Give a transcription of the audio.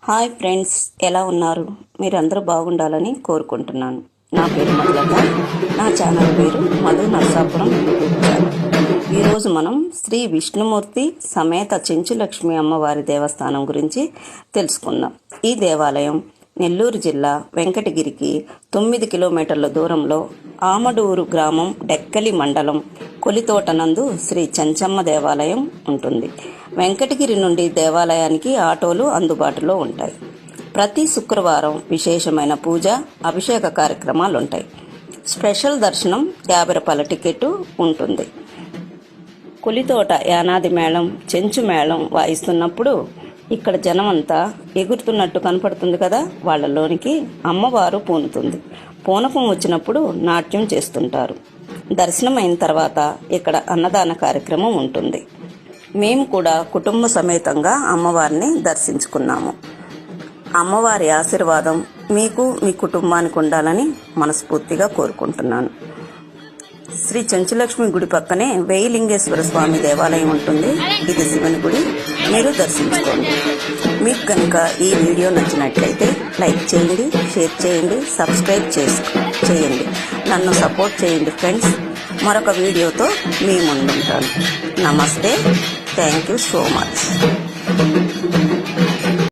Hi friends, ఎలా ఉన్నారు? మీరందరూ బాగుండాలని కోరుకుంటున్నాను. నా పేరు మధులత. నా ఛానల్ పేరు మధు నర్సాపురం యూట్యూబ్ ఛానల్. ఈరోజు మనం శ్రీ విష్ణుమూర్తి సమేత చెంచులక్ష్మి అమ్మవారి దేవస్థానం గురించి తెలుసుకుందాం. ఈ దేవాలయం నెల్లూరు జిల్లా వెంకటగిరికి 9 కిలోమీటర్ల దూరంలో ఆమడూరు గ్రామం డెక్కలి మండలం కొలితోటనందు శ్రీ చెంచమ్మ దేవాలయం ఉంటుంది. వెంకటగిరి నుండి దేవాలయానికి ఆటోలు అందుబాటులో ఉంటాయి. ప్రతి శుక్రవారం విశేషమైన పూజ, అభిషేక కార్యక్రమాలు ఉంటాయి. స్పెషల్ దర్శనం 50 రూపాయల టికెట్ ఉంటుంది. కొలితోట యానాది మేళం, చెంచు మేళం వాయిస్తున్నప్పుడు ఇక్కడ జనమంతా ఎగురుతున్నట్టు కనపడుతుంది కదా, వాళ్ళలోనికి అమ్మవారు పూనుతుంది. పూనకం వచ్చినప్పుడు నాట్యం చేస్తుంటారు. దర్శనం అయిన తర్వాత ఇక్కడ అన్నదాన కార్యక్రమం ఉంటుంది. మేము కూడా కుటుంబ సమేతంగా అమ్మవారిని దర్శించుకున్నాము. అమ్మవారి ఆశీర్వాదం మీకు, మీ కుటుంబానికి ఉండాలని మనస్ఫూర్తిగా కోరుకుంటున్నాను. శ్రీ చెంచులక్ష్మి గుడి పక్కనే వేయిలింగేశ్వర స్వామి దేవాలయం ఉంటుంది. ఇది శివుని గుడి. మీరు దర్శించుకోండి. మీకు కనుక ఈ వీడియో నచ్చినట్లయితే లైక్ చేయండి, షేర్ చేయండి, సబ్స్క్రైబ్ చేయండి. నన్ను సపోర్ట్ చేయండి ఫ్రెండ్స్. మరొక వీడియోతో మీ ముందుంటాను. నమస్తే. Thank you so much.